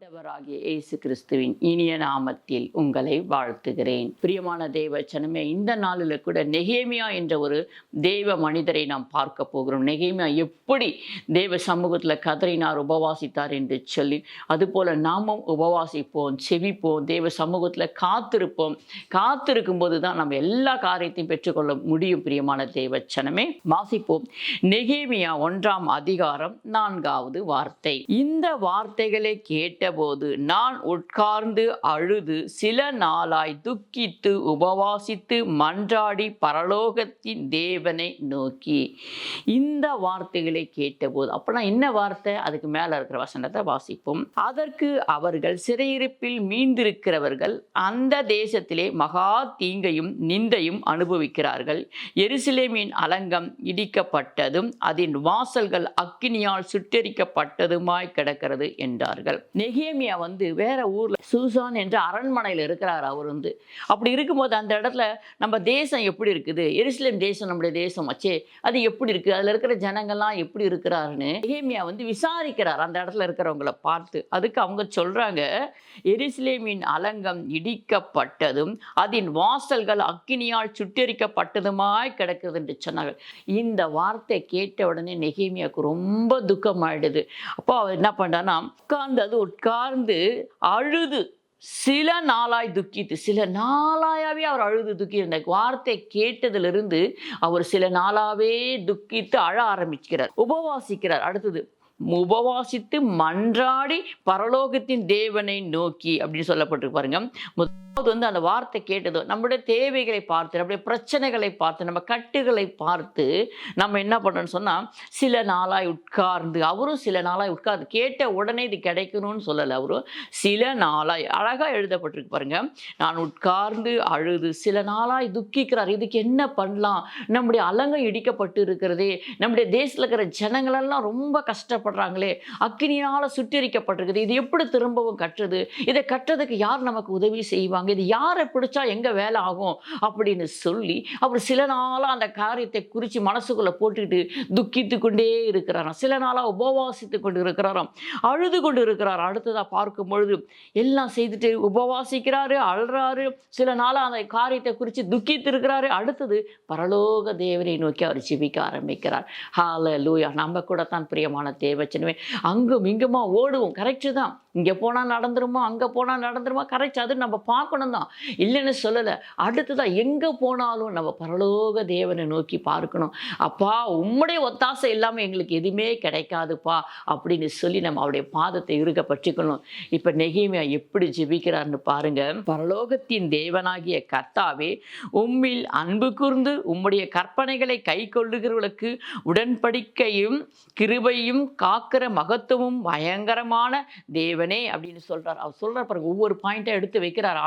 ஆண்டவராகிய இயேசு கிறிஸ்துவின் இனிய நாமத்தில் உங்களை வாழ்த்துகிறேன். பிரியமான தேவ ஜனமே, இந்த நாளில் கூட நெகேமியா என்ற ஒரு தேவ மனிதரை நாம் பார்க்க போகிறோம். நெகேமியா எப்படி தேவ சமூகத்தில் கதறினார், உபவாசித்தார் என்று சொல்லி, அதுபோல நாமும் உபவாசிப்போம், செவிப்போம், தேவ சமூகத்தில் காத்திருப்போம். காத்திருக்கும் போது தான் நம்ம எல்லா காரியத்தையும் பெற்றுக்கொள்ள முடியும். பிரியமான தேவ ஜனமே, வாசிப்போம். நெகேமியா 1ஆம் அதிகாரம் 4வது வார்த்தை. இந்த வார்த்தைகளை கேட்டபோது நான் உட்கார்ந்து அழுது சில நாளாய் துக்கித்து உபவாசித்து மன்றாடி பரலோகத்தின் தேவனை நோக்கி. இந்த வார்த்தைகளை கேட்டபோது, அப்பனா என்ன வார்த்தை? அதுக்கு மேல இருக்கிற வசனத்தை வாசிப்போம். அதற்கு அவர்கள், சிறையிருப்பில் மீந்திருக்கிறவர்கள் அந்த தேசத்திலே மகா தீங்கையும் நிந்தையும் அனுபவிக்கிறார்கள். எருசலேமின் அலங்கம் இடிக்கப்பட்டதும் அதன் வாசல்கள் அக்கினியால் சுட்டெரிக்கப்பட்டதுமாய் கிடக்கிறது என்றார்கள். நெகேமியா வேற ஊர்ல சூசான் என்ற அரண்மனையில் இருக்கிறார். அவர் அப்படி இருக்கும்போது அந்த இடத்துல நம்ம தேசம் எப்படி இருக்குது, எருசலேம் தேசம் நம்முடைய தேசம் வச்சே, அது எப்படி இருக்கு, அதுல இருக்கிற ஜனங்கள்லாம் எப்படி இருக்கிறாருன்னு நெகேமியா விசாரிக்கிறார் அந்த இடத்துல இருக்கிறவங்களை பார்த்து. அதுக்கு அவங்க சொல்றாங்க, எருசலேமின் அலங்கம் இடிக்கப்பட்டதும் அதன் வாசல்கள் அக்கினியால் சுட்டெரிக்கப்பட்டதுமாய் கிடக்கிறது என்று சொன்னார்கள். இந்த வார்த்தை கேட்ட உடனே நெகேமியாவுக்கு ரொம்ப துக்கமாயிடுது. அப்போ அவர் என்ன பண்றாருன்னா, உட்கார்ந்து அழுது சில நாளாய் துக்கித்து, சில நாளாயாவே அவர் அழுது துக்கி இருந்த வார்த்தை கேட்டதிலிருந்து அவர் சில நாளாவே துக்கித்து அழ ஆரம்பிக்கிறார், உபவாசிக்கிறார். அடுத்தது உபவாசித்து மன்றாடி பரலோகத்தின் தேவனை நோக்கி அப்படின்னு சொல்லப்பட்டிருக்கு பாருங்க. அந்த வார்த்தை கேட்டதோ நம்முடைய தேவைகளை பார்த்து, நம்முடைய பிரச்சனைகளை பார்த்து, நம்ம கட்டுகளை பார்த்து நம்ம என்ன பண்றோம்னு சொன்னா, சில நாளாய் உட்கார்ந்து, அவரும் சில நாளாய் உட்கார்ந்து, கேட்ட உடனே இது கிடைக்கணும்னு சொல்லலை, அவரும் சில நாளாய், அழகா எழுதப்பட்டிருக்கு பாருங்க. நான் உட்கார்ந்து அழுது சில நாளாய் துக்கிக்கிறார். இதுக்கு என்ன பண்ணலாம்? நம்முடைய அலங்கம் இடிக்கப்பட்டு இருக்கிறதே, நம்முடைய தேசத்தில் இருக்கிற ஜனங்களெல்லாம் ரொம்ப கஷ்டப்படுறாங்களே, அக்கினியால சுட்டெரிக்கப்பட்டிருக்குது, இது எப்படி திரும்பவும் கட்டுறது? இதை கட்டுறதுக்கு யார் நமக்கு உதவி செய்வாங்க? இது யாரை பிடிச்சா எங்க வேலை ஆகும் அப்படின்னு சொல்லி அவர் சில நாளா அந்த காரியத்தை குறித்து மனசுக்குள்ள போட்டுக்கிட்டு துக்கித்து கொண்டே இருக்கிறாராம். சில நாளா உபவாசித்து கொண்டு இருக்கிறாராம், அழுது கொண்டு இருக்கிறார். அடுத்ததா பார்க்கும் பொழுது எல்லாம் செய்துட்டு உபவாசிக்கிறாரு, அழுறாரு, சில நாளா அந்த காரியத்தை குறித்து துக்கித்து இருக்கிறாரு. அடுத்தது பரலோக தேவனை நோக்கி அவர் ஜெபிக்க ஆரம்பிக்கிறார். ஹல்லேலூயா. நம்ம கூட தான் பிரியமான தேவச்சனமே, அங்கும் இங்குமா ஓடுவோம். கரெக்டு தான், இங்க போனா நடந்துருமா, அங்க போனா நடந்துருமா, கரெக்ட், அது நம்ம பார்க்கணும் தான், இல்லைன்னு சொல்லலை. அடுத்ததான் எங்க போனாலும் நம்ம பரலோக தேவனை நோக்கி பார்க்கணும். அப்பா, உம்முடைய ஒத்தாசை இல்லாம எங்களுக்கு எதுவுமே கிடைக்காதுப்பா அப்படின்னு சொல்லி நம்ம அவருடைய பாதத்தை இறுக பற்றிக்கணும். இப்ப நெகேமியா எப்படி ஜெபிக்கிறார்னு பாருங்க. பரலோகத்தின் தேவனாகிய கர்த்தாவே, உம்மில் அன்பு கூர்ந்து உம்முடைய கற்பனைகளை கை கொள்ளுகிறவர்களுக்கு உடன்படிக்கையும் கிருபையும் காக்கிற மகத்துவமும் பயங்கரமான தேவனே அப்படின்னு சொல்றார். அவர் சொல்றார் பாருங்க, ஒவ்வொரு பாயிண்டா எடுத்து வைக்கிறார்.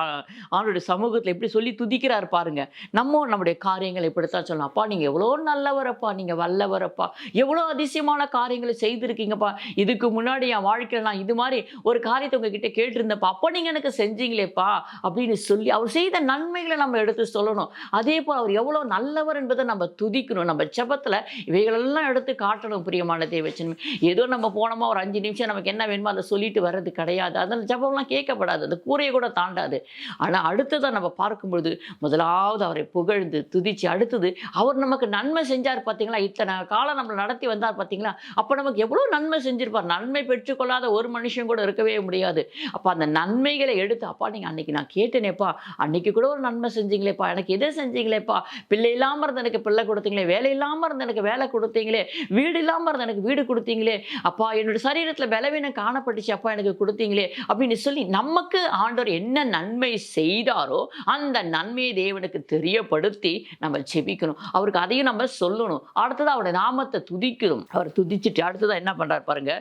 அவனுடைய சமூகத்தில் எப்படி சொல்லி துதிக்கிறார் பாருங்க. நம்முடைய காரியங்களை இப்படித்தான் சொல்லலாம். அப்பா, நீங்க எவ்வளோ நல்லவரப்பா, நீங்க வல்லவரப்பா, எவ்வளோ அதிசயமான காரியங்களை செய்திருக்கீங்கப்பா. இதுக்கு முன்னாடி என் வாழ்க்கையில் நான் இது மாதிரி ஒரு காரியத்தை உங்ககிட்ட கேட்டிருந்தப்பா, அப்போ நீங்க எனக்கு செஞ்சீங்களேப்பா அப்படின்னு சொல்லி அவர் செய்த நன்மைகளை நம்ம எடுத்து சொல்லணும். அதே போல் அவர் எவ்வளோ நல்லவர் என்பதை நம்ம துதிக்கணும். நம்ம ஜெபத்தில் இவைகளெல்லாம் எடுத்து காட்டணும். பிரியமான தேவச்சனமே, ஏதோ நம்ம போனோமா ஒரு 5 நிமிஷம் நமக்கு என்ன வேணுமோ அதை சொல்லிட்டு வர்றது கிடையாது. அதனால் ஜெபம்லாம் கேட்கப்படாது, அது கூரையை கூட தாண்டாது. ஆனால் அடுத்ததான் நம்ம பார்க்கும்பொழுது முதலாவது அவரை புகழ்ந்து துதிச்சு, அடுத்தது அவர் நமக்கு நன்மை செஞ்சார் பார்த்தீங்களா, இத்தனை காலம் நம்மளை நடத்தி வந்தார் பார்த்தீங்களா, அப்போ நமக்கு எவ்வளோ நன்மை செஞ்சிருப்பார். நன்மை பெற்றுக்கொள்ளாத ஒரு மனுஷன் கூட இருக்கவே முடியாது. அப்போ அந்த நன்மைகளை எடுத்து, அப்பா நீங்கள் அன்னைக்கு நான் கேட்டேனேப்பா, அன்னைக்கு கூட ஒரு நன்மை செஞ்சீங்களேப்பா, எனக்கு எதை செஞ்சீங்களேப்பா, பிள்ளை இல்லாமல் இருந்த எனக்கு பிள்ளை கொடுத்தீங்களே, வேலை இல்லாமல் இருந்த எனக்கு வேலை கொடுத்தீங்களே, வீடு இல்லாமல் இருந்த எனக்கு வீடு கொடுத்தீங்களே, அப்பா என்னோட சரீரத்தில் பலவீனம் காணப்பட்டுச்சு, அப்பா எனக்கு கொடுத்தீங்களே அப்படின்னு சொல்லி நமக்கு ஆண்டவர் என்ன நன்மை செய்தாரோ அந்த நன்மையை தேவனுக்கு தெரியப்படுத்தி நம்ம ஜெபிக்கணும். அவருக்கு அதையும் நம்ம சொல்லணும். அடுத்தது அவருடைய நாமத்தை துதிக்கணும். அவர் துதிச்சுட்டு அடுத்ததான் என்ன பண்றாரு பாருங்க.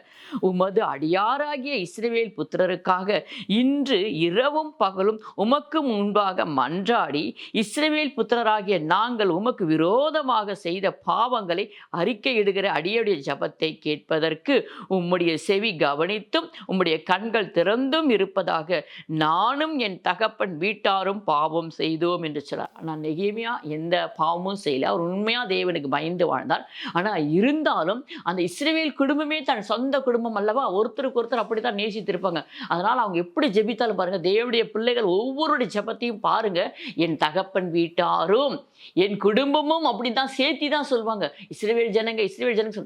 உமது அடியாராகிய இஸ்ரவேல் புத்திரருக்காக இன்று இரவும் பகலும் உமக்கு முன்பாக மன்றாடி, இஸ்ரவேல் புத்திரராகிய நாங்கள் உமக்கு விரோதமாக செய்த பாவங்களை அறிக்கையிடுகிற அடியுடைய ஜபத்தை கேட்பதற்கு உம்முடைய செவி கவனித்தும் உம்முடைய கண்கள் திறந்தும் இருப்பதாக, நானும் என் தகப்பன் வீட்டாரும் பாவம் செய்தோம் என்று சொன்னார். ஆனால் நெகேமியா எந்த பாவமும் செய்யல. அவர் உண்மையா தேவனுக்கு பயந்து வாழ்ந்தார். ஆனால் இருந்தாலும் அந்த இஸ்ரவேல் குடும்பமே தன் சொந்த குடும்பம் அல்லவா, ஒருத்தருக்கு ஒருத்தர் அப்படித்தான் நேசித்திருப்பாங்க. அதனால் அவங்க எப்படி ஜெபித்தாலும் பாருங்க, தேவனுடைய பிள்ளைகள் ஒவ்வொருடைய ஜெபத்தையும் பாருங்க, என் தகப்பன் வீட்டாரும் என் குடும்பமும் அப்படிதான் சேர்த்தி தான் சொல்லுவாங்க. இஸ்ரவேல் ஜனங்க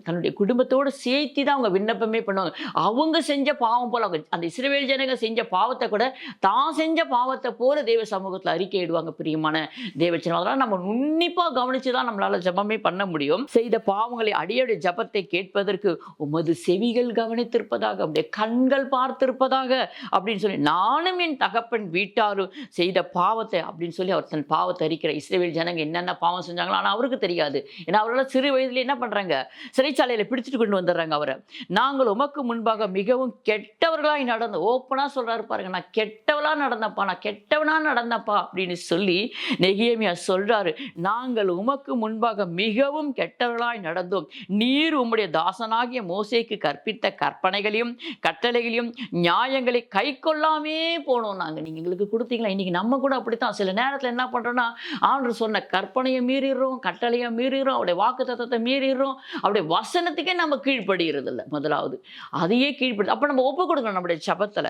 தன்னுடைய குடும்பத்தோடு சேர்த்தி தான் அவங்க விண்ணப்பமே பண்ணுவாங்க. அவங்க செஞ்ச பாவம் போல அந்த இஸ்ரவேல் ஜனங்க செஞ்ச பாவத்தை கூட தான் செஞ்ச பாவத்தை போல தேவ சமூகத்தில் அறிக்கையிடுவாங்க. பிரியமான தேவச்சனம், அதெல்லாம் நம்ம உன்னிப்பா கவனிச்சுதான் நம்மளால ஜெபமே பண்ண முடியும். செய்த பாவங்களை அடியோட ஜெபத்தை கேட்பதற்கு உமது செவிகள் கவனித்திருப்பதாக, அப்படியே கண்கள் பார்த்திருப்பதாக அப்படின்னு சொல்லி, நானும் என் தகப்பன் வீட்டாரும் செய்த பாவத்தை அப்படின்னு சொல்லி அவர் தன் பாவத்தை அறிக்கிற. இஸ்ரவேல் ஜனங்க என்னென்ன பாவம் செஞ்சாங்களோ ஆனால் அவருக்கு தெரியாது. ஏன்னா அவர்களால் சிறு வயதில் என்ன பண்றாங்க, சிறைச்சாலையில பிடிச்சிட்டு கொண்டு வந்துடுறாங்க அவரை. நாங்கள் உமக்கு முன்பாக மிகவும் கெட்டவர்களாய் நடந்த, ஓப்பனா சொல்றாரு பாருங்க, நான் கெட்டவளா நடந்தப்பா, நான் கெட்டவனா நடந்தப்பா அப்படின்னு சொல்லி நெகேமியா சொல்றாரு. நாங்கள் உமக்கு முன்பாக மிகவும் கெட்டவர்களாய் நடந்தோம். நீர் உம்முடைய தாசனாகிய மோசேக்கு கற்பித்த கற்பனைகளையும் கட்டளைகளையும் நியாயங்களை கை கொள்ளாமே போனோம். நாங்கள் நீங்க எங்களுக்கு கொடுத்தீங்களா? இன்னைக்கு நம்ம கூட அப்படித்தான் சில நேரத்தில் என்ன பண்றோம்னா, ஆண்டவர் சொன்ன கற்பனையை மீறிடுறோம், கட்டளையை மீறிடுறோம், அவருடைய வாக்கு தத்தத்தை மீறிடுறோம், அவருடைய வசனத்துக்கே நம்ம கீழ்ப்படுகிறது இல்லை. முதலாவது அதையே கீழ்படுது. அப்போ நம்ம ஒப்பு கொடுக்கணும் நம்முடைய ஜெபத்தில்,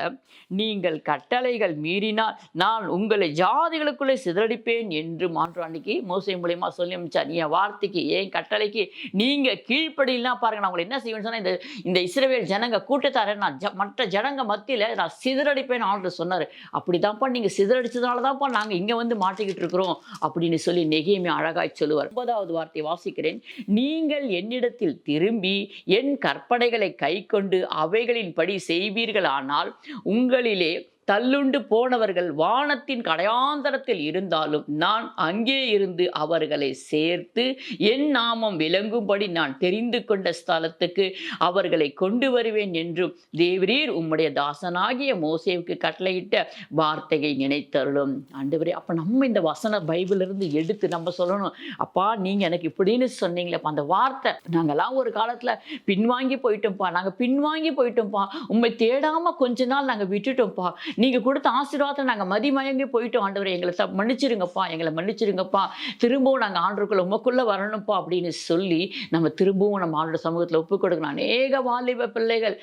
நீங்கள் கட்டளைகள் மீறினால் நான் உங்களை ஜாதிகளுக்குள்ளே சிதறடிப்பேன் என்று மாற்று அன்னைக்கு மோசே மூலியமா சொல்லி அமைச்சா. நீ என் வார்த்தைக்கு என் கட்டளைக்கு நீங்க கீழ்ப்படினா பாருங்க, நான் உங்களை என்ன செய்வேன்னு சொன்னா, இந்த இஸ்ரவேல் ஜனங்க கூட்டத்தார நான் மற்ற ஜனங்க மத்தியில் நான் சிதறடிப்பேன் ஆண்டு சொன்னார். அப்படிதான்ப்பா நீங்க சிதறடிச்சதால தான்ப்பா நாங்கள் இங்கே வந்து மாட்டிக்கிட்டு இருக்கிறோம் அப்படின்னு சொல்லி நெகேமியா அழகாய் சொல்லுவார். 9வது வார்த்தை வாசிக்கிறேன். நீங்கள் என்னிடத்தில் திரும்பி என் கற்பனைகளை கை கொண்டு அவைகளின்படி செய்வீர்கள், ஆனால் உங்களிலே தள்ளுண்டு போனவர்கள் வானத்தின் கடையாந்தரத்தில் இருந்தாலும் நான் அங்கே இருந்து அவர்களை சேர்த்து என் நாமம் விளங்கும்படி நான் தெரிந்து கொண்ட ஸ்தலத்துக்கு அவர்களை கொண்டு வருவேன் என்றும் தேவரீர் உம்முடைய தாசனாகிய மோசேவுக்கு கட்டளையிட்ட வார்த்தையை நினைத்தருளும். ஆண்டவரே, அப்போ நம்ம இந்த வசன பைபிளிலிருந்து எடுத்து நம்ம சொல்லணும், அப்பா நீங்கள் எனக்கு இப்படின்னு சொன்னீங்களேப்பா, அந்த வார்த்தை நாங்கள்லாம் ஒரு காலத்தில் பின்வாங்கி போயிட்டோம்ப்பா, நாங்கள் பின்வாங்கி போயிட்டோம்ப்பா, உண்மை தேடாமல் கொஞ்ச நாள் நாங்கள் விட்டுட்டோம்ப்பா, நீங்கள் கொடுத்த ஆசீர்வாதத்தை நாங்கள் மதிமயங்கி போயிட்டோம். ஆண்டவரே எங்களை மன்னிச்சிருங்கப்பா, எங்களை மன்னிச்சிருங்கப்பா, திரும்பவும் நாங்கள் ஆண்டவருக்குள்ள உமக்குள்ளே வரணும்ப்பா அப்படின்னு சொல்லி நம்ம திரும்பவும் நம்ம ஆண்டோட சமூகத்தில் ஒப்புக் கொடுக்கணும். அநேக வாலிப பிள்ளைகள்,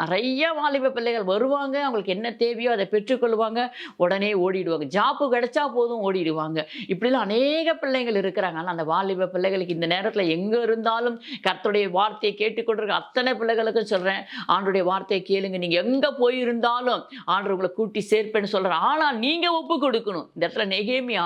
நிறைய வாலிப பிள்ளைகள் வருவாங்க, அவங்களுக்கு என்ன தேவையோ அதை பெற்றுக்கொள்வாங்க, உடனே ஓடிடுவாங்க, ஜாப்பு கிடைச்சா போதும் ஓடிடுவாங்க. இப்படிலாம் அநேக பிள்ளைகள் இருக்கிறாங்க. ஆனால் அந்த வாலிப பிள்ளைகளுக்கு இந்த நேரத்தில் எங்கே இருந்தாலும் கர்த்தருடைய வார்த்தையை கேட்டுக்கொண்டிருக்க அத்தனை பிள்ளைகளுக்கும் சொல்கிறேன், ஆண்டோடைய வார்த்தையை கேளுங்க. நீங்கள் எங்கே போயிருந்தாலும் ஆண்டவர் உங்களை கூட்டி சேர்ப்பேன்னு சொல்றார். ஆனால் நீங்க ஒப்பு கொடுக்கணும். இந்த இடத்துல நெகேமியா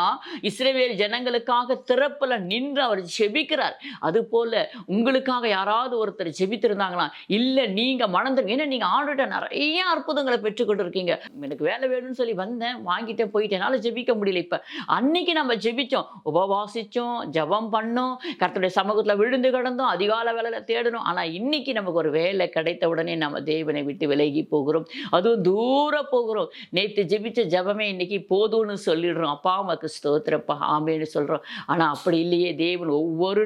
இஸ்ரவேல் ஜனங்களுக்காக திறப்புல நின்று அவர் ஜெபிக்கிறார். அது போல உங்களுக்காக யாராவது ஒருத்தர் ஜெபித்திருந்தாங்களா? இல்ல நீங்க மணந்துருங்க. ஏன்னா நீங்க ஆண்டவர்கிட்ட நிறைய அற்புதங்களை பெற்றுக்கொண்டு இருக்கீங்க. எனக்கு வேலை வேணும்னு சொல்லி வந்தேன், வாங்கிட்டேன், போயிட்டேன், என்னால ஜெபிக்க முடியல. இப்ப அன்னைக்கு நம்ம ஜெபிச்சோம், உபவாசிச்சோம், ஜெபம் பண்ணோம், கர்த்தருடைய சமூகத்துல விழுந்து கிடந்தோம், அதிகால வேலையில தேடணும். ஆனா இன்னைக்கு நமக்கு ஒரு வேலை கிடைத்த உடனே நம்ம தேவனை விட்டு விலகி போகிறோம், அதுவும் தூர போகிறோம். நேற்று ஜெபிச்ச ஜெபமே இன்னைக்கு போதும்னு சொல்லிடுறோம், அப்பா உமக்கு ஸ்தோத்திரப்பா ஆமேன்னு சொல்றோம். ஆனா அப்படி இல்லையே. தேவன் ஒவ்வொரு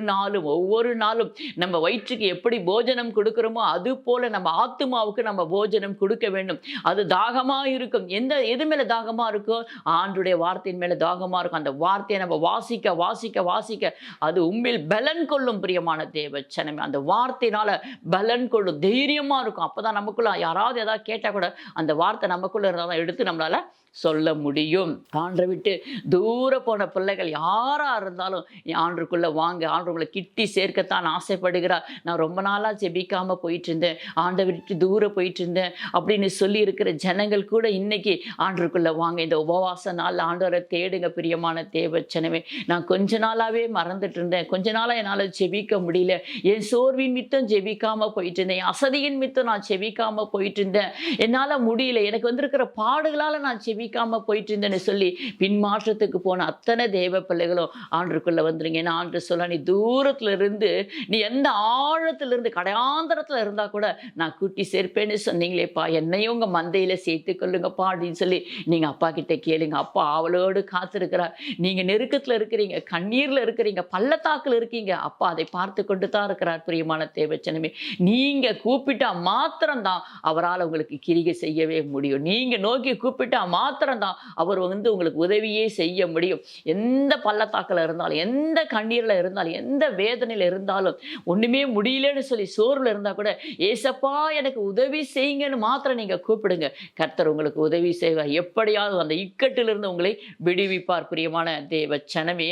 நாளும் நம்ம வயிற்றுக்கு எப்படி போஜனம் கொடுக்கிறோமோ அது போல நம்ம ஆத்துமாவுக்கு நம்ம போஜனம் கொடுக்க வேண்டும். அது தாகமா இருக்கும். எது மேல தாகமா இருக்கோ, ஆண்டுடைய வார்த்தையின் மேல தாகமா இருக்கும். அந்த வார்த்தையை நம்ம வாசிக்க அது உண்மையில் பலன் கொள்ளும். பிரியமான தேவச்சனமே, அந்த வார்த்தையினால பலன் கொள்ளும், தைரியமா இருக்கும். அப்பதான் நமக்குள்ள யாராவது ஏதாவது கேட்டா கூட அந்த வார்த்தை நமக்குள்ள இருந்தால் எடுத்து நம்மளால சொல்ல முடியும். ஆண்டரை விட்டு தூர போன பிள்ளைகள் யாரா இருந்தாலும் ஆண்டருக்குள்ள வாங்க, ஆண்டவங்களை கிட்டி சேர்க்கத்தான் ஆசைப்படுகிறார். நான் ரொம்ப நாளா ஜெபிக்காம போயிட்டு இருந்தேன், ஆண்டரை விட்டு தூர போயிட்டு இருந்தேன் அப்படின்னு சொல்லி இருக்கிற ஜனங்கள் கூட இன்னைக்கு ஆண்டருக்குள்ள வாங்க. இந்த உபவாச நாள் ஆண்டவரை தேடுங்க. பிரியமான தேவச்சனமே, நான் கொஞ்ச நாளாவே மறந்துட்டு இருந்தேன், கொஞ்ச நாளா என்னால் ஜெபிக்க முடியல, என் சோர்வின் மித்தம் ஜெபிக்காம போயிட்டு இருந்தேன், என் அசதியின் மித்தம் நான் ஜெபிக்காம போயிட்டு இருந்தேன், என்னால் முடியல, எனக்கு வந்திருக்கிற இருக்கிற பாடுகளால் நான் செபிக்காமல் போயிட்டு இருந்தேன்னு சொல்லி பின்மாற்றத்துக்கு போன அத்தனை தேவ பிள்ளைகளும் ஆண்டுக்குள்ளே வந்துடுங்க. ஏன்னா ஆண்டு சொல்ல, நீ தூரத்தில் இருந்து, நீ எந்த ஆழத்திலிருந்து கடையாந்தரத்தில் இருந்தால் கூட நான் கூட்டி சேர்ப்பேன்னு சொன்னீங்களேப்பா, என்னையும் உங்கள் மந்தையில் சேர்த்து கொள்ளுங்கப்பா அப்படின்னு சொல்லி நீங்கள் அப்பா கிட்ட கேளுங்க. அப்பா அவளோடு காத்திருக்கிறார். நீங்கள் நெருக்கத்தில் இருக்கிறீங்க, கண்ணீரில் இருக்கிறீங்க, பள்ளத்தாக்கில் இருக்கீங்க. அப்பா அதை பார்த்து கொண்டு தான் இருக்கிறார். பிரியமான தேவச்சனமே, நீங்கள் கூப்பிட்டா மாத்திரம்தான் அவரால் உங்களுக்கு கிரிகை செய்யவே முடியும். நீங்கள் நோக்கி கூப்பிட்டா மாத்திரம்தான் அவர் உங்களுக்கு உதவியே செய்ய முடியும். எந்த பள்ளத்தாக்கில் இருந்தாலும், எந்த கண்ணீரில் இருந்தாலும், எந்த வேதனையில் இருந்தாலும், ஒன்றுமே முடியலன்னு சொல்லி சோர்வில் இருந்தால் கூட, ஏசப்பா எனக்கு உதவி செய்யுங்கன்னு மாத்திரம் நீங்கள் கூப்பிடுங்க. கர்த்தர் உங்களுக்கு உதவி செய்வார். எப்படியாவது அந்த இக்கட்டிலிருந்து உங்களை விடுவிப்பார். பிரியமான தேவச்சனமே,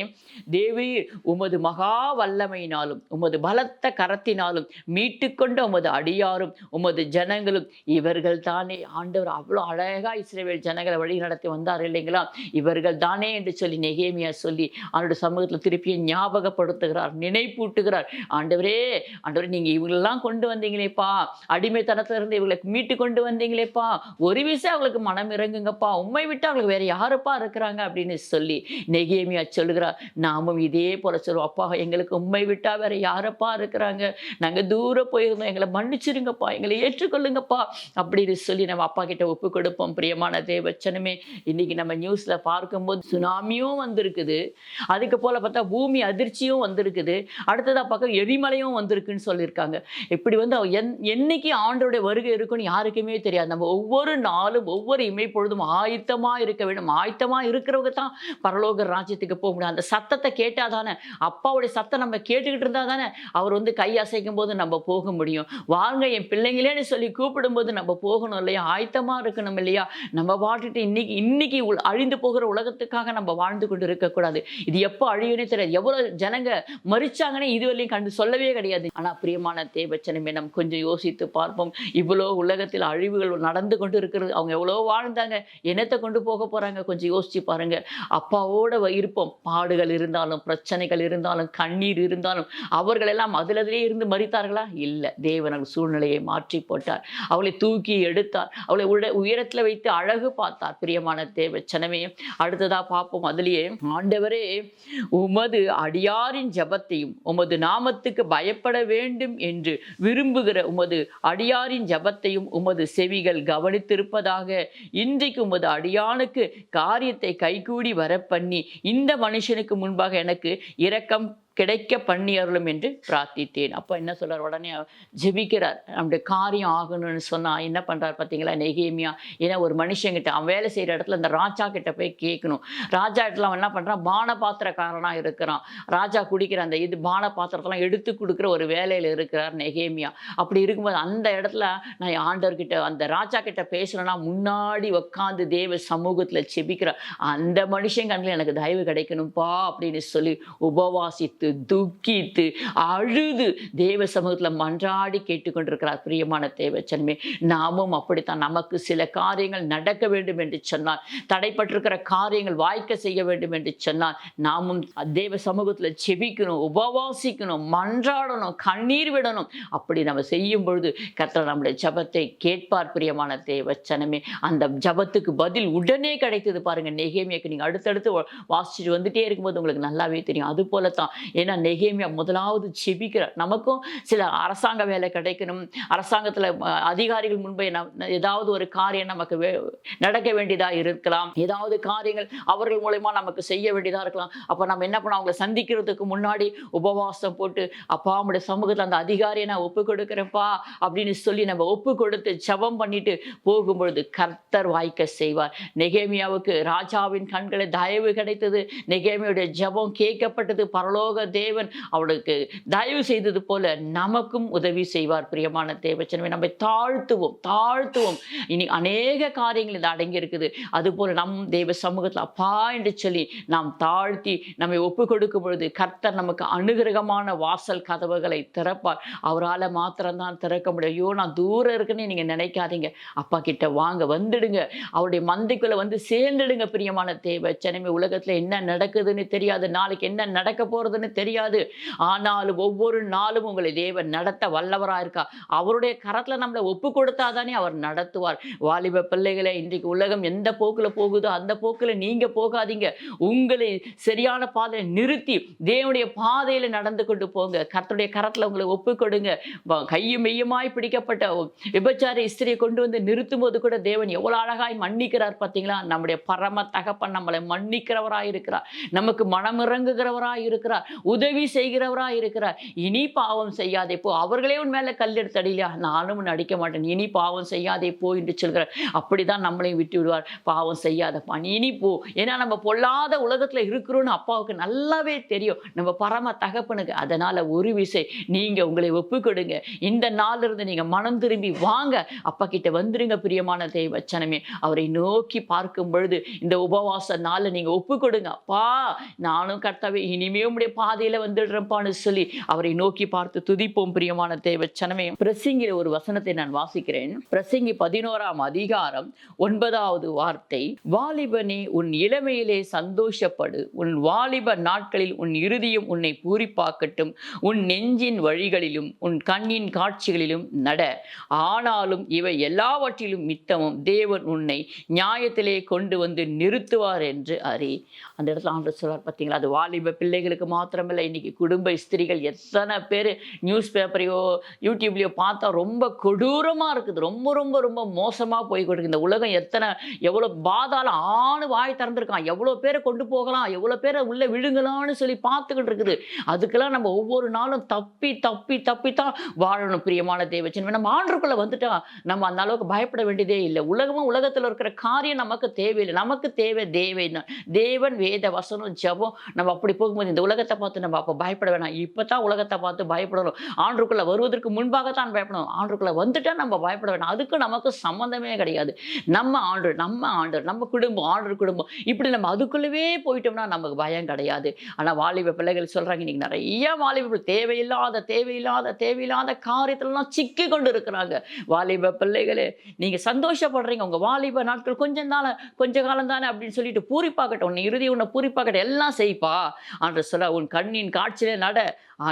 தேவரீர் உமது மகா வல்லமையினாலும் உமது பலத்த கரத்தினாலும் மீட்டுக்கொண்ட உமது அடியாரும் உமது ஜனங்களும் இவர்கள் தானே. ஆண்டவர் அவ்வளோ அழகா இஸ்ரவேல் ஜனங்களை வழி நடத்தி வந்தார் இல்லைங்களா? இவர்கள் தானே என்று சொல்லி நெகேமியா சொல்லி அவருடைய சமூகத்தில் திருப்பியும் ஞாபகப்படுத்துகிறார், நினைப்பூட்டுகிறார். ஆண்டவரே, ஆண்டவரே, நீங்க இவங்களெல்லாம் கொண்டு வந்தீங்களேப்பா, அடிமைத்தனத்துல இருந்து இவங்களுக்கு மீட்டு கொண்டு வந்தீங்களேப்பா, ஒரு விஷயம் அவங்களுக்கு மனம் இறங்குங்கப்பா, உண்மை விட்டு அவங்களுக்கு வேற யாருப்பா இருக்கிறாங்க அப்படின்னு சொல்லி நெகேமியா சொல்லுகிறார். நாமும் இதே போல சொல்லுவோம், அப்பா எங்களுக்கு உண்மை விட்டா வேற யாரப்பா இருக்கிறாங்க, நாங்க தூரம் போயிருந்தோம், எங்களை மன்னிச்சிருங்கப்பா, எங்களை ஏற்றுக்கொள்ளுங்கப்பா அப்படின்னு சொல்லி நம்ம அப்பா கிட்ட ஒப்பு கொடுப்போம். பிரியமான தேவச்சனமே, இன்னைக்கு நம்ம நியூஸ்ல பார்க்கும்போது சுனாமியும் வந்திருக்குது, அதுக்கு போல பார்த்தா பூமி அதிர்ச்சியும் வந்திருக்குது, அடுத்ததா பக்கம் எரிமலையும் வந்திருக்குன்னு சொல்லியிருக்காங்க. இப்படி என்னைக்கு ஆண்டோடைய வருகை இருக்குன்னு யாருக்குமே தெரியாது. நம்ம ஒவ்வொரு நாளும் ஒவ்வொரு இமைப்பொழுதும் ஆயத்தமா இருக்க வேண்டும். ஆயத்தமா இருக்கிறவங்க தான் பரலோக ராஜ்யத்துக்கு போக முடியும். அந்த சத்தத்தை கேட்டாதானே, அப்பாவுடைய சத்தம் நம்ம கேட்டுக்கிட்டு இருந்தா தானே அவர் கை அசைக்கும் போது நம்ம போக முடியும். வாங்க என் பிள்ளைங்களேன்னு சொல்லி கூப்பிடும்போது நம்ம போகணும் இல்லையா? ஆயத்தமா இருக்கணும் இல்லையா? நம்ம பாட்டுட்டு இன்னைக்கு அழிந்து போகிற உலகத்துக்காக நம்ம வாழ்ந்து கொண்டு இருக்கக்கூடாது. இது எப்போ அழியும்னே தெரியாது. எவ்வளவு ஜனங்க மறிச்சாங்கன்னே இதுவரையும் கண்டு சொல்லவே கிடையாது. ஆனா பிரியமான தேவச்சனமே, நம்ம கொஞ்சம் யோசித்து பார்ப்போம். இவ்வளோ உலகத்தில் அழிவுகள் நடந்து கொண்டு இருக்கிறது. அவங்க எவ்வளோ வாழ்ந்தாங்க, என்னத்தை கொண்டு போக போறாங்க? கொஞ்சம் யோசிச்சு பாருங்க. அப்பாவோட இருப்போம். பாடுகள் இருந்தாலும், பிரச்சனைகள் இருந்தாலும், கண்ணீர் இருந்தாலும், அவர்கள் எல்லாம் அதிலே இருந்து மறித்தார்களா? இல்லை. தேவன் சூழ்நிலையை மாற்றி போட்டார், அவளை தூக்கி எடுத்தார், அவளை உயரத்தில் வைத்து அழகு பார்த்தார். பிரியமான தேவச்சனமே, அடுத்ததா பார்ப்போம். அதுலேயே ஆண்டவரே, உமது அடியாரின் ஜபத்தையும் உமது நாமத்துக்கு பயப்பட வேண்டும் என்று விரும்புகிற உமது அடியாரின் ஜபத்தையும் உமது செவிகள் கவனித்திருப்பதாக. இன்றைக்கு உமது அடியானுக்கு காரியத்தை கைகூடி வர பண்ணி இந்த மனுஷனுக்கு முன்பாக எனக்கு இரக்கம் கிடைக்க பண்ணி அருளும் என்று பிரார்த்தித்தேன். அப்போ என்ன சொல்றார்? உடனே ஜெபிக்கிறார். நம்முடைய காரியம் ஆகணும்னு சொன்னா என்ன பண்றார் பார்த்தீங்களா நெகேமியா? ஏன்னா ஒரு மனுஷங்கிட்ட, அவன் வேலை செய்யற இடத்துல அந்த ராஜா கிட்ட போய் கேட்கணும். ராஜா இடத்துல அவன் என்ன பண்றான்? பான பாத்திரக்காரனா இருக்கிறான். ராஜா குடிக்கிற அந்த பான பாத்திரத்தெல்லாம் எடுத்து கொடுக்குற ஒரு வேலையில இருக்கிறார் நெகேமியா. அப்படி இருக்கும்போது அந்த இடத்துல நான் ஆண்டவர்கிட்ட, அந்த ராஜா கிட்ட பேசணும்னா முன்னாடி உட்காந்து தேவ சமூகத்துல செபிக்கிறார். அந்த மனுஷன் கண்ணில் எனக்கு தயவு கிடைக்கணும்ப்பா அப்படின்னு சொல்லி உபவாசித்து துக்கித்து அழுது தேவ சமூகத்துல மன்றாடி கேட்டுக்கொண்டிருக்கிறார். பிரியமான தேவச்சனமே, நாமும் அப்படித்தான். நமக்கு சில காரியங்கள் நடக்க வேண்டும் என்று சொன்னால், தடைப்பட்டிருக்கிற காரியங்கள் வாய்க்க செய்ய வேண்டும் என்று சொன்னால், நாமும் தேவ சமூகத்துல செபிக்கணும், உபவாசிக்கணும், மன்றாடணும், கண்ணீர் விடணும். அப்படி நம்ம செய்யும் பொழுது கர்த்தர் நம்முடைய ஜபத்தை கேட்பார். பிரியமான தேவச்சனமே, அந்த ஜபத்துக்கு பதில் உடனே கிடைத்தது பாருங்க நெகேமியாக்கு. நீங்க அடுத்தடுத்து வாசிச்சுட்டு வந்துட்டே இருக்கும்போது உங்களுக்கு நல்லாவே தெரியும். அது போலத்தான். ஏன்னா நெகேமியா முதலாவது செபிக்கிறார். நமக்கும் சில அரசாங்க வேலை கிடைக்கணும், அரசாங்கத்தில் அதிகாரிகள் முன்பே ஏதாவது ஒரு காரியம் நமக்கு நடக்க வேண்டியதா இருக்கலாம், ஏதாவது காரியங்கள் அவர்கள் மூலமா நமக்கு செய்ய வேண்டியதா இருக்கலாம். அப்ப நம்ம என்ன பண்ணோம்? அவங்களை சந்திக்கிறதுக்கு முன்னாடி உபவாசம் போட்டு, அப்பா நம்முடைய சமூகத்தில் அந்த அதிகாரியை நான் ஒப்பு கொடுக்கிறேன்ப்பா அப்படின்னு சொல்லி நம்ம ஒப்பு கொடுத்து ஜெபம் பண்ணிட்டு போகும்பொழுது கர்த்தர் வாய்க்க செய்வார். நெகேமியாவுக்கு ராஜாவின் கண்களை தயவு கிடைத்தது. நெகேமியாவுடைய ஜெபம் கேட்கப்பட்டது. பரலோக தேவன் அவளுக்கு தயவு செய்தது போல நமக்கும் உதவி செய்வார். பிரியமான தேவச்சனமே, நம்ம தாழ்த்துவோம். இனி அநேக காரியங்கள் இது அடங்கி இருக்குது. அதுபோல நம் தேவ சமூகத்தில் அப்பா என்று சொல்லி நாம் தாழ்த்தி நம்மை ஒப்பு கொடுக்கும் பொழுது கர்த்தர் நமக்கு அனுகிரகமான வாசல் கதவுகளை திறப்பார். அவரால் மாத்திரம்தான் திறக்க முடியும். ஐயோ நான் தூரம் இருக்குன்னு நீங்க நினைக்காதீங்க. அப்பா கிட்ட வாங்க, வந்துடுங்க, அவருடைய மந்தைக்குள்ள சேர்ந்துடுங்க. பிரியமான தேவச்சனமே, உலகத்துல என்ன நடக்குதுன்னு தெரியாது, நாளைக்கு என்ன நடக்க போறதுன்னு தெரியாது. ஆனாலும் ஒவ்வொரு நாளும் உங்களை தேவன் நடத்த வல்லவரா இருக்கா. அவருடைய கரத்துல நம்மளை ஒப்பு கொடுத்தாதானே அவர் நடத்துவார். வாலிப பிள்ளைகளே, இன்றைக்கு உலகம் எந்த போக்குல போகுதோ அந்த போக்குல நீங்க போகாதீங்க. உங்களை சரியான பாதையில நிறுத்தி தேவனுடைய பாதையில நடந்து கொண்டு போங்க. கர்த்தருடைய கரத்துல உங்களை ஒப்பு கொடுங்க. கையும் மெய்யுமாய் பிடிக்கப்பட்ட விபச்சார ஸ்திரியை கொண்டு வந்து நிறுத்தும் போது கூட தேவன் எவ்வளவு அழகாய் மன்னிக்கிறார் பார்த்தீங்களா? நம்முடைய பரம தகப்பன் நம்மளை மன்னிக்கிறவராய் இருக்கிறார். நமக்கு மனமிறங்குகிறவராய் இருக்கிறார். உதவி செய்கிறவராய் இருக்கிறார். இனி பாவம் செய்யாதே போ. அவர்களே உன் மேல கல்லெடுத்து அடியிலையா, நானும் உன்னை அடிக்க மாட்டேன், இனி பாவம் செய்யாதே போ என்று சொல்கிறார். அப்படிதான் நம்மளையும் விட்டு விடுவார். பாவம் செய்யாதப்பா, நீ இனி போ. ஏன்னா நம்ம பொல்லாத உலகத்துல இருக்கிறோன்னு அப்பாவுக்கு நல்லாவே தெரியும், நம்ம பரம தகப்பனுக்கு. அதனால ஒரு விசை நீங்க உங்களை ஒப்பு கொடுங்க. இந்த நாள்ல இருந்து நீங்க மனம் திரும்பி வாங்க, அப்பா கிட்ட வந்துருங்க. பிரியமான தேவச்சனமே, அவரை நோக்கி பார்க்கும் பொழுது இந்த உபவாச நாள்ல நீங்க ஒப்பு கொடுங்க. அப்பா, நானும் கர்த்தாவே இனிமே உம்முடைய பாதையில வந்துடுறேன்ப்பான்னு சொல்லி அவரை நோக்கி பார்த்து துதிப்போம். பிரியமான தேவச்சனமே, பிரசங்கில ஒரு வசனத்தை நான் வாசிக்கிறேன். பிரசங்கி 11ஆம் அதிகாரம் 9வது வார்த்தை, வாலிபனே உன் இளமையிலே சந்தோஷப்படு, உன் வாலிப நாட்களில் உன் இருதயம் உன்னை பூரிப்பாக்கட்டும், உன் நெஞ்சின் வழிகளிலும் உன் கண்ணின் காட்சிகளிலும் நட. ஆனாலும் இவை எல்லாவற்றிலும் மித்தமும் தேவன் உன்னை நியாயத்திலே கொண்டு வந்து நிறுத்துவார் என்று அறி. அந்த இடத்துல ஆண்டவர் சொல்றார் பார்த்தீங்களா? அது வாலிப பிள்ளைகளுக்கு மாத்திரமில்லை. இன்னைக்கு குடும்ப ஸ்திரீகள் எத்தனை பேர் நியூஸ் பேப்பரையோ யூடியூப்லையோ பார்த்தா ரொம்ப கொடூரமாக இருக்குது. ரொம்ப ரொம்ப ரொம்ப மோசமாக போய் கொடுக்கு. இந்த உலகம் எவ்வளோ பாதாளம் ஆணு வாய் திறந்துருக்கான், எவ்வளோ பேரை கொண்டு போகலாம், எவ்வளோ பேரை உள்ளே விழுங்கலாம்னு சொல்லி பார்த்துக்கிட்டு இருக்குது. அதுக்கெல்லாம் நம்ம ஒவ்வொரு நாளும் தப்பி தப்பி தப்பி தான் வாழணும். பிரியமான தேவச்சன், நம்ம ஆண்டுக்குள்ளே வந்துட்டா நம்ம அந்த அளவுக்கு பயப்பட வேண்டியதே இல்லை. உலகத்தில் இருக்கிற காரியம் நமக்கு தேவையில்லை. நமக்கு தேவை தேவன், வேத வசனம், ஜபம். நம்ம அப்படி போகும்போது இந்த உலகத்தை பார்த்து நம்ம அப்போ பயப்பட வேணாம். இப்போ தான் உலகத்தை பார்த்து பயப்படணும். ஆண்டுக்குள்ளே வருவதற்கு முன்பாகத்தான் பயப்படணும். ஆண்டுக்குள்ளே வந்துட்டா நம்ம பயப்பட வேணாம். அதுக்கு நமக்கு சம்மந்தமே கிடையாது. நம்ம ஆண்டு, நம்ம குடும்பம், ஆண்டு குடும்பம், இப்படி நம்ம அதுக்குள்ளவே போயிட்டோம்னா நமக்கு பயம் கிடையாது. ஆனால் வாலிப பிள்ளைகள் சொல்கிறாங்க, இன்னைக்கு நிறைய வாலிபர்கள் தேவையில்லாத காரியத்திலலாம் சிக்கி கொண்டு இருக்கிறாங்க. வாலிப பிள்ளைகளே, நீங்கள் சந்தோஷப்படுறீங்க. உங்கள் வாலிப நாட்கள் கொஞ்ச காலம் தானே அப்படின்னு சொல்லிட்டு பூரிப்பாக்கட்டும், உன் இறுதி உன்னை பூரிப்பாக்கட்டும், எல்லாம் செய்ப்பா என்று சொல்ல, உன் கண்ணின் காட்சியிலே நட.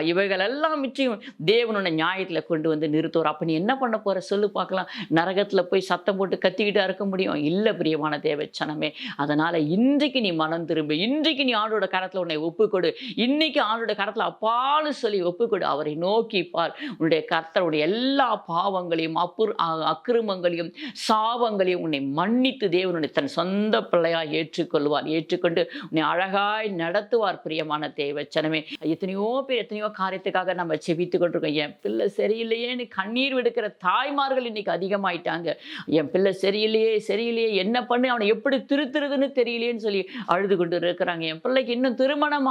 இவைகள் எல்லாம் மிச்சம் தேவன் உன்னை நியாயத்தில் கொண்டு வந்து நிறுத்துவார். அப்போ நீ என்ன பண்ண போகிற சொல்லு பார்க்கலாம்? நரகத்தில் போய் சத்தம் போட்டு கத்திக்கிட்டா இருக்க முடியும்? இல்லை பிரியமான தேவச்சனமே. அதனால் இன்றைக்கு நீ மனம் திரும்பு. இன்றைக்கு நீ ஆண்டோட கரத்தில் உன்னை ஒப்புக்கொடு. இன்னைக்கு ஆண்டோட கரத்தில் அப்பான்னு சொல்லி ஒப்புக்கொடு. அவரை நோக்கி பார். உன்னுடைய கர்த்தருடைய எல்லா பாவங்களையும் அக்கிரமங்களையும் சாபங்களையும் உன்னை மன்னித்து தேவன் உன்னை தன் சொந்த பிள்ளையாக ஏற்றுக்கொள்வார். ஏற்றுக்கொண்டு உன்னை அழகாய் நடத்துவார். பிரியமான தேவச்சனமே, எத்தனையோ காரியத்துக்காக நம்ம செபித்து கொண்டிருக்கோம். என் பிள்ளை சரியில்லையேன்னு கண்ணீர் விடுக்கிற தாய்மார்கள் இன்னைக்கு அதிகமாயிட்டாங்க. என் பிள்ளை சரியில்லையே, என்ன பண்ணு, அவனை எப்படி திருத்துறதுன்னு தெரியலையேன்னு சொல்லி அழுது கொண்டு இருக்கிறாங்க. என் பிள்ளைக்கு இன்னும் திருமணம்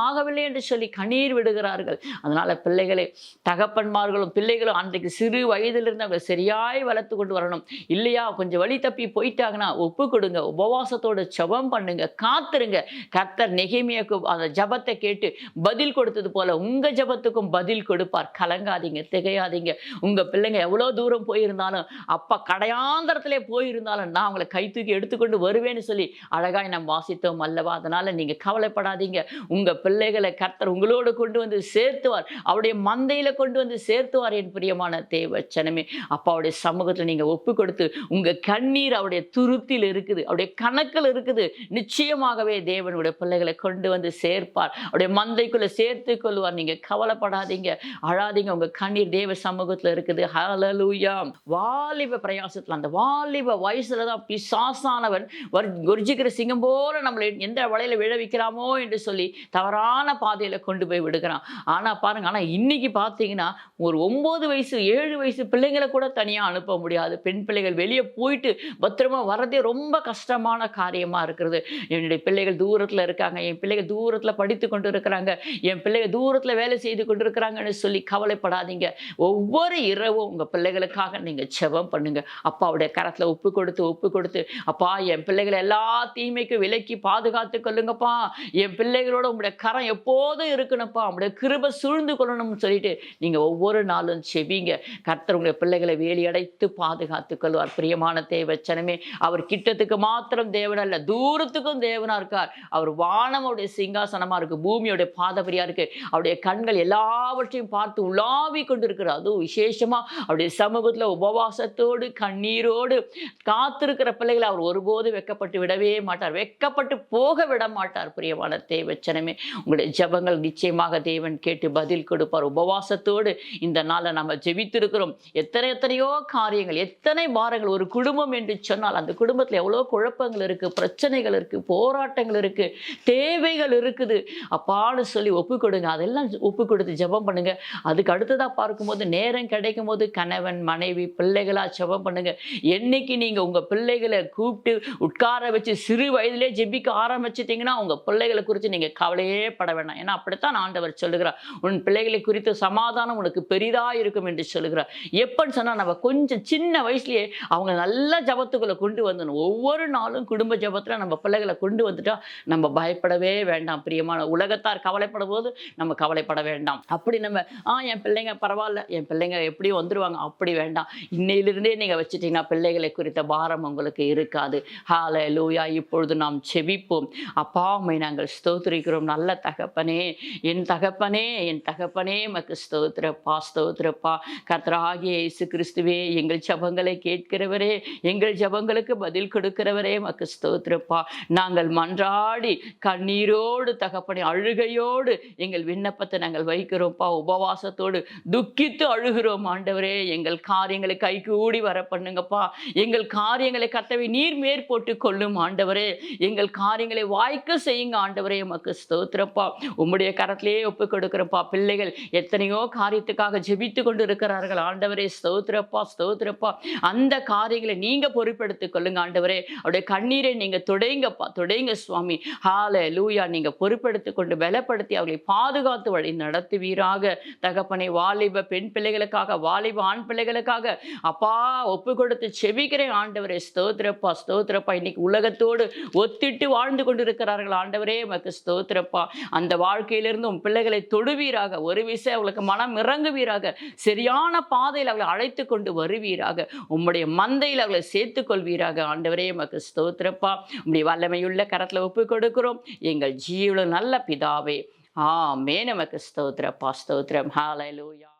ஆகவில்லை என்று சொல்லி கண்ணீர் விடுகிறார்கள். அதனால பிள்ளைகளை, தகப்பன்மார்களும் பிள்ளைகளும் அன்றைக்கு சிறு வயதிலிருந்து அவங்க சரியாய் வளர்த்து கொண்டு வரணும். இல்லையா, கொஞ்சம் வழி தப்பி போயிட்டாங்கன்னா ஒப்பு கொடுங்க, உபவாசத்தோடு ஜெபம் பண்ணுங்க, காத்துருங்க. கர்த்தர் நெகேமியாவுக்கு அந்த ஜபத்தை கேட்டு பதில் கொடுத்தது போல உங்க ஜபத்துக்கும் பதில் கொடுப்பார். கலங்காதீங்க, திகையாதீங்க. உங்க பிள்ளைங்க எவ்வளவு தூரம் போயிருந்தாலும், அப்பா கடையாந்தரத்திலே போயிருந்தாலும் நான் உங்களை கை தூக்கி எடுத்துக்கொண்டு வருவேன்னு சொல்லி அழகாய் நாம் வாசித்தோம் அல்லவா? அதனால நீங்க கவலைப்படாதீங்க. உங்க பிள்ளைகளை கர்த்தர் உங்களோடு கொண்டு வந்து சேர்த்துவார். அவருடைய மந்தையில கொண்டு வந்து சேர்த்துவார். என் பிரியமான தேவச்சனமே, அப்பாவுடைய சமூகத்தில் நீங்க ஒப்பு கொடுத்து, உங்க கண்ணீர் அவருடைய துருத்தில் இருக்குது, அவருடைய கணக்கில் இருக்குது. நிச்சயமாகவே தேவனுடைய பிள்ளைகளை கொண்டு வந்து சேர்ப்பார். அவருடைய மந்தைக்குள்ள சேர்த்துக் கொள்வார். நீங்க கவலைப்படாதீங்க, அழாதீங்க. உங்க கண்ணீர் தேவ சமூகத்துல இருக்குது. ஹல்லேலூயா. வாலிப பிரயாசத்துல, அந்த வாலிப வயசுலதான் பிசாசானவன் கர்ஜிக்கிற சிங்கம் போல நம்மளை எந்த வலையில விழ வைக்கிறாமோ என்று சொல்லி தவறான பாதையில கொண்டு போய் விடுகிறான். ஆனா பாருங்க, ஆனா இன்னைக்கு பாத்தீங்கன்னா ஒரு 9 வயசு 7 வயசு பிள்ளைங்களை கூட தனியா அனுப்ப முடியாது. பெண் பிள்ளைகள் வெளியே போயிட்டு பத்திரமா வர்றதே ரொம்ப கஷ்டமான காரியமா இருக்கிறது. என்னுடைய பிள்ளைகள் தூரத்துல இருக்காங்க, என் பிள்ளைகள் தூரத்துல படித்து கொண்டு இருக்கிறாங்க, என் பிள்ளைகள் தூரத்துல வேலை செய்து கொண்டிருக்கிறாங்கன்னு சொல்லி கவலைப்படாதீங்க. ஒவ்வொரு இரவும் உங்க பிள்ளைகளுக்காக நீங்க ஜெபம் பண்ணுங்க. அப்பாவுடைய கரத்துல ஒப்பு கொடுத்து அப்பா, என் பிள்ளைகளை எல்லா தீமைக்கும் விலக்கி பாதுகாத்து கொள்ளுங்கப்பா. என் பிள்ளைகளோட உங்களுடைய கரம் எப்போதும் இருக்கணும்ப்பா, உங்களுடைய கிருபை சூழ்ந்து கொள்ளணும்னு சொல்லிட்டு நீங்க ஒவ்வொரு நாளும் செபிங்க. கர்த்தர் உங்களுடைய பிள்ளைகளை வேலி அடைத்து பாதுகாத்துக் கொள்வார். பிரியமான தேவச்சனமே, அவர் கிட்டத்துக்கு மாத்திரம் தேவன் அல்ல, தூரத்துக்கும் தேவனா இருக்கார். அவர் வானமுடைய சிங்காசனம் சிங்காசனமாக இருக்குது, பூமியோடைய பாதபடியாக இருக்குது. அவருடைய கண்கள் எல்லாவற்றையும் பார்த்து உலாவி கொண்டு இருக்கிறார். அதுவும் விசேஷமாக அவருடைய சமூகத்தில் உபவாசத்தோடு கண்ணீரோடு காத்திருக்கிற பிள்ளைகளை அவர் ஒருபோது வெட்கப்பட்டு விடவே மாட்டார், வெட்கப்பட்டு போக விட மாட்டார். பிரியமான தேவச்சனமே, உங்களுடைய ஜெபங்கள் நிச்சயமாக தேவன் கேட்டு பதில் கொடுப்பார். உபவாசத்தோடு இந்த நாளை நம்ம ஜெபித்திருக்கிறோம். எத்தனையோ காரியங்கள், எத்தனை பாரங்கள். ஒரு குடும்பம் என்று சொன்னால் அந்த குடும்பத்தில் எவ்வளோ குழப்பங்கள் இருக்குது, பிரச்சனைகள் இருக்குது, போராட்டங்கள் இருக்குது, தேவைகள் இருக்குது. அப்பான்னு சொல்லி ஒப்பு கொடுங்க. அதெல்லாம் ஒப்பு கொடுத்து ஜெபம் பண்ணுங்க. அதுக்கு அடுத்ததாக பார்க்கும்போது நேரம் கிடைக்கும் போது கணவன் மனைவி பிள்ளைகளாக ஜெபம் பண்ணுங்க. என்னைக்கு நீங்கள் உங்கள் பிள்ளைகளை கூப்பிட்டு உட்கார வச்சு சிறு வயதிலே ஜெபிக்க ஆரம்பிச்சிட்டிங்கன்னா உங்கள் பிள்ளைகளை குறித்து நீங்கள் கவலையே பட வேண்டாம். ஏன்னா அப்படித்தான் ஆண்டவர் சொல்லுகிறார், உன் பிள்ளைகளை குறித்து சமாதானம் உனக்கு பெரிதாக இருக்கும் என்று சொல்லுகிறார். எப்பன்னு சொன்னால் நம்ம கொஞ்சம் சின்ன வயசுலேயே அவங்க நல்ல ஜபத்துக்குள்ளே கொண்டு வந்துடணும். ஒவ்வொரு நாளும் குடும்ப ஜபத்தில் நம்ம பிள்ளைகளை கொண்டு வந்துட்டா நம்ம பயப்படவே வேண்டாம். பிரியமான உலகத்தார் கவலைப்படும் போது நம்ம கவலைப்பட வேண்டாம். அப்படி நம்ம என் பிள்ளைங்க பரவாயில்ல, என் பிள்ளைங்க எப்படியும் வந்துடுவாங்க, அப்படி வேண்டாம். இன்னையிலிருந்தே நீங்கள் வச்சுட்டிங்கன்னா பிள்ளைகளை குறித்த பாரம் உங்களுக்கு இருக்காது. ஹல்லேலூயா. இப்பொழுது நாம் செபிப்போம். அப்பா, உம்மை நாங்கள் ஸ்தோத்திரிக்கிறோம். நல்ல தகப்பனே, என் தகப்பனே, என் தகப்பனே, மக்கு ஸ்தோத்திரப்பா, ஸ்தோத்திரப்பா. கர்த்தராகிய இயேசு கிறிஸ்துவே, எங்கள் ஜெபங்களை கேட்கிறவரே, எங்கள் ஜெபங்களுக்கு பதில் கொடுக்கிறவரே, மக்கு ஸ்தோத்திரப்பா. நாங்கள் மன்றாடி கண்ணீரோடு தகப்பனே, அழுகையோடு எங்கள் விண்ணப்பத்தை நாங்கள் வைக்கிறோம்ப்பா. உபவாசத்தோடு துக்கித்து அழுகிறோம் ஆண்டவரே. எங்கள் காரியங்களை கைகூடி வர பண்ணுங்கப்பா. எங்கள் காரியங்களை கர்த்தாவே நீர் மேற்போட்டு கொள்ளும் ஆண்டவரே. எங்கள் காரியங்களை வாய்க்க செய்யுங்க ஆண்டவரே. உமக்கு ஸ்தோத்திரப்பா. உம்முடைய கரத்திலே ஒப்பு கொடுக்கிறப்பா. பிள்ளைகள் எத்தனையோ காரியத்துக்காக ஜெபித்து கொண்டு இருக்கிறார்கள் ஆண்டவரே. ஸ்தோத்திரப்பா, ஸ்தோத்திரப்பா. அந்த காரியங்களை நீங்க பொறுப்பெடுத்துக் கொள்ளுங்க ஆண்டவரே. அவருடைய கண்ணீரை நீங்க தொடைங்கப்பா, தொடைங்க சுவாமி. ஹல்லேலூயா. நீங்க பொறுப்பெடுத்துக் கொண்டு பலப்படுத்தி அவர்களை பாதுகாத்து வழி நடத்துவீராக தகப்பனை. வாலிப பெண் பிள்ளைகளுக்காக, வாலிப ஆண் பிள்ளைகளுக்காக அப்பா ஒப்பு கொடுத்து செபிக்கிறேன் ஆண்டவரே. ஸ்தோத்திரப்பா, ஸ்தோத்திரப்பா. இன்னைக்கு உலகத்தோடு ஒத்திட்டு வாழ்ந்து கொண்டு இருக்கிறார்கள் ஆண்டவரே. உமக்கு ஸ்தோத்திரப்பா. அந்த வாழ்க்கையிலிருந்து உன் பிள்ளைகளை தொடுவீராக. ஒரு விஷயம் அவளுக்கு மனம் இறங்குவீராக. சரியான பாதையில் அவளை அழைத்து கொண்டு வருவீராக. உம்முடைய மந்தையில் அவளை சேர்த்துக் கொள்வீராக ஆண்டவரே. உமக்கு ஸ்தோத்திரப்பா. உம்முடைய வல்லமையுள்ள கரத்தில் ஒப்பு கொடுக்கிறோம் எங்கள் ஜீவனுள்ள நல்ல பிதாவே. ஆமென். உமக்கு ஸ்தோத்திரப்பா, ஸ்தோத்திரம். ஹல்லேலூயா.